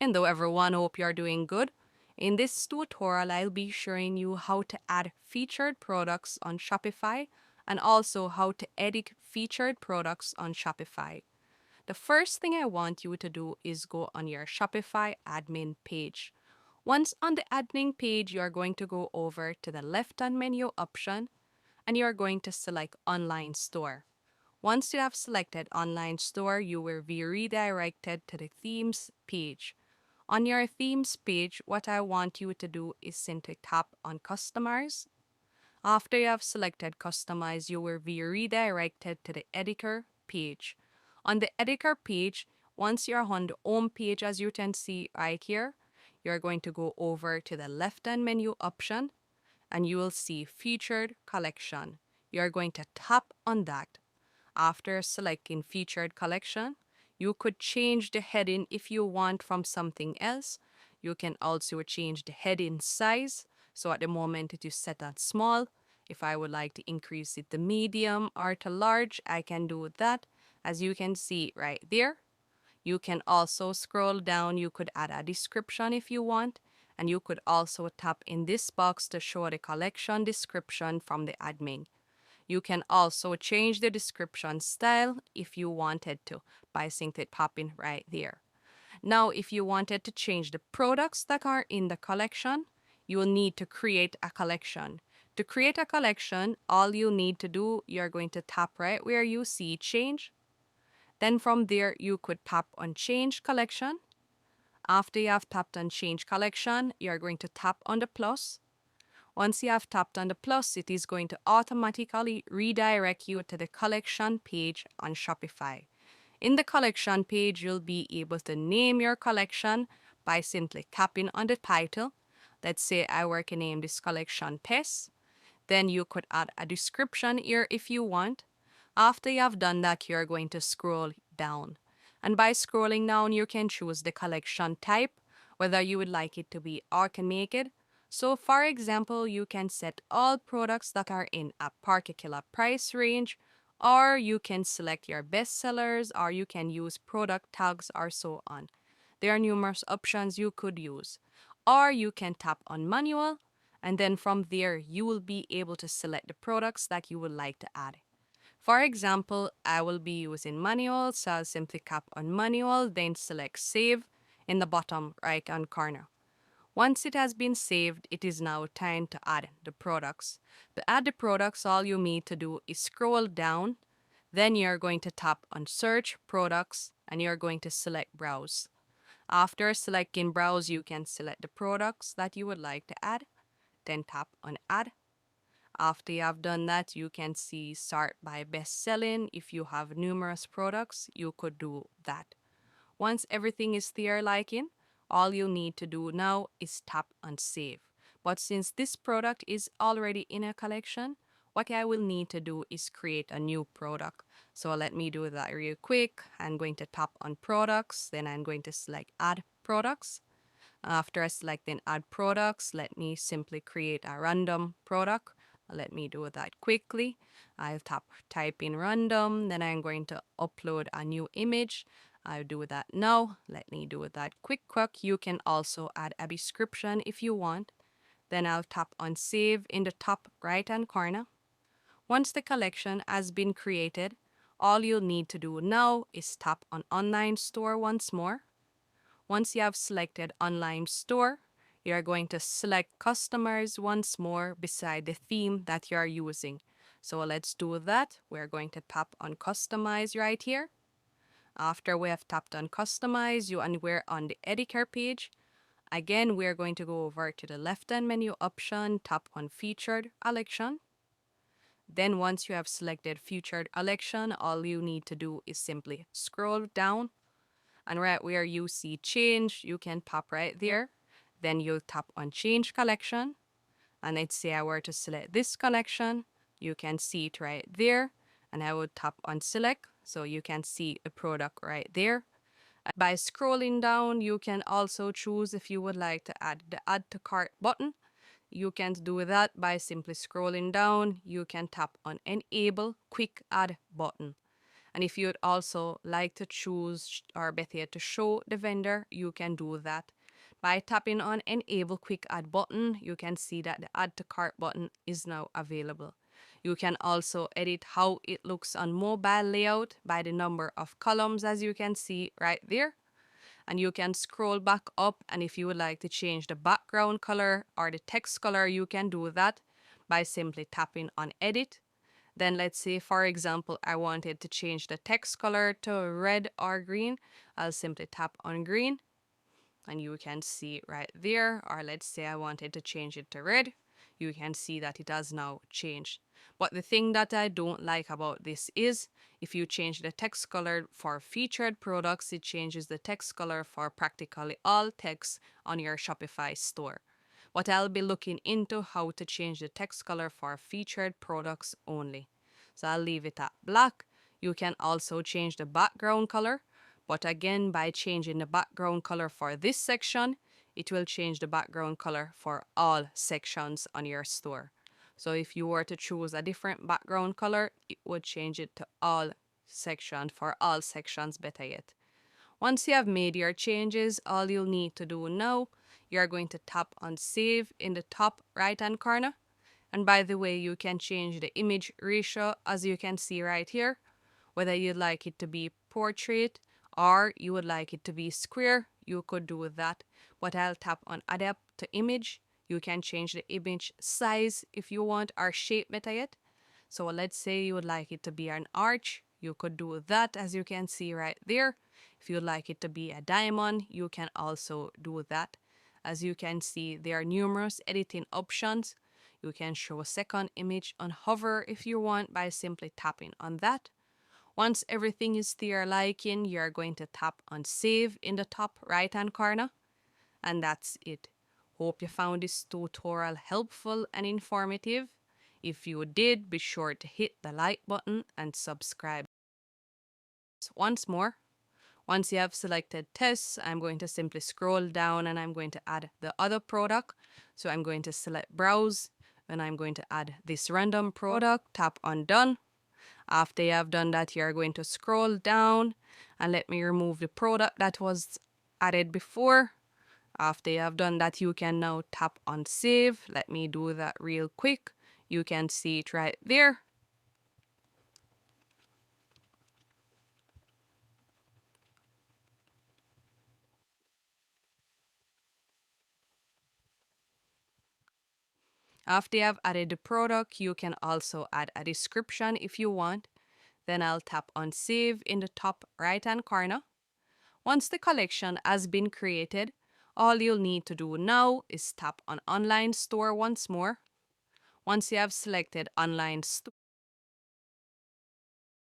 Hello everyone, hope you're doing good. In this tutorial, I'll be showing you how to add featured products on Shopify and also how to edit featured products on Shopify. The first thing I want you to do is go on your Shopify admin page. Once on the admin page, you're going to go over to the left-hand menu option and you're going to select Online Store. Once you have selected Online Store, you will be redirected to the Themes page. On your themes page, what I want you to do is simply tap on Customize. After you have selected Customize, you will be redirected to the Editor page. On the Editor page, once you're on the Home page, as you can see right here, you're going to go over to the left-hand menu option and you will see Featured Collection. You're going to tap on that. After selecting Featured Collection, you could change the heading if you want from something else. You can also change the heading size. So at the moment it is set at small. If I would like to increase it to medium or to large, I can do that. As you can see right there. You can also scroll down. You could add a description if you want. And you could also tap in this box to show the collection description from the admin. You can also change the description style if you wanted to by simply popping right there. Now, if you wanted to change the products that are in the collection, you will need to create a collection. To create a collection, all you need to do, you're going to tap right where you see change. Then from there, you could tap on change collection. After you have tapped on change collection, you're going to tap on the plus. Once you have tapped on the plus, it is going to automatically redirect you to the collection page on Shopify. In the collection page, you'll be able to name your collection by simply tapping on the title. Let's say I were to name this collection Pests. Then you could add a description here if you want. After you have done that, you're going to scroll down. And by scrolling down, you can choose the collection type, whether you would like it to be or can make it. So for example, you can set all products that are in a particular price range, or you can select your best sellers, or you can use product tags or so on. There are numerous options you could use. Or you can tap on manual, and then from there you will be able to select the products that you would like to add. For example, I will be using manual, so I'll simply tap on manual, then select save in the bottom right hand corner. Once it has been saved, it is now time to add the products. To add the products, all you need to do is scroll down, then you're going to tap on search products and you're going to select browse. After selecting browse, you can select the products that you would like to add, then tap on add. After you have done that, you can see sort by best selling. If you have numerous products, you could do that. Once everything is to your liking, all you need to do now is tap on save. But since this product is already in a collection, what I will need to do is create a new product. So let me do that real quick. I'm going to tap on products, then I'm going to select add products. After selecting add products, let me simply create a random product. Let me do that quickly. I'll type in random, then I'm going to upload a new image. I'll do that now. Let me do that quick. You can also add a description if you want. Then I'll tap on save in the top right hand corner. Once the collection has been created, all you'll need to do now is tap on online store once more. Once you have selected online store, you're going to select customers once more beside the theme that you're using. So let's do that. We're going to tap on customize right here. After we have tapped on customize, we're on the editor page. Again, we're going to go over to the left-hand menu option, tap on featured collection. Then once you have selected featured collection, all you need to do is simply scroll down, and right where you see change, you can pop right there. Then you'll tap on change collection, and let's say I were to select this collection, you can see it right there, and I would tap on select, so you can see the product right there. By scrolling down, you can also choose if you would like to add the add to cart button. You can do that by simply scrolling down. You can tap on enable quick add button. And if you'd also like to choose, or better yet, to show the vendor, you can do that. By tapping on Enable Quick Add button, you can see that the Add to Cart button is now available. You can also edit how it looks on mobile layout by the number of columns, as you can see right there. And you can scroll back up, and if you would like to change the background color or the text color, you can do that by simply tapping on Edit. Then let's say, for example, I wanted to change the text color to red or green. I'll simply tap on green and you can see right there. Or let's say I wanted to change it to red. You can see that it has now changed. But the thing that I don't like about this is if you change the text color for featured products, it changes the text color for practically all text on your Shopify store. But I'll be looking into how to change the text color for featured products only. So I'll leave it at black. You can also change the background color, but again, by changing the background color for this section, it will change the background color for all sections on your store. So if you were to choose a different background color, it would change it to all sections, for all sections, better yet. Once you have made your changes, all you'll need to do now, you're going to tap on Save in the top right hand corner. And by the way, you can change the image ratio, as you can see right here, whether you'd like it to be portrait or you would like it to be square, you could do that. But I'll tap on Adapt to Image. You can change the image size if you want, or shape, better yet. So let's say you would like it to be an arch, you could do that, as you can see right there. If you'd like it to be a diamond, you can also do that. As you can see, there are numerous editing options. You can show a second image on hover if you want by simply tapping on that. Once everything is to your liking, you're going to tap on Save in the top right hand corner. And that's it. Hope you found this tutorial helpful and informative. If you did, be sure to hit the like button and subscribe. Once more, once you have selected tests, I'm going to simply scroll down and I'm going to add the other product. So I'm going to select Browse and I'm going to add this random product, tap on Done. After you have done that, you're going to scroll down and let me remove the product that was added before. After you have done that, you can now tap on Save. Let me do that real quick. You can see it right there. After you have added the product, you can also add a description if you want. Then I'll tap on Save in the top right hand corner. Once the collection has been created, all you'll need to do now is tap on Online Store once more. Once you have selected Online Store,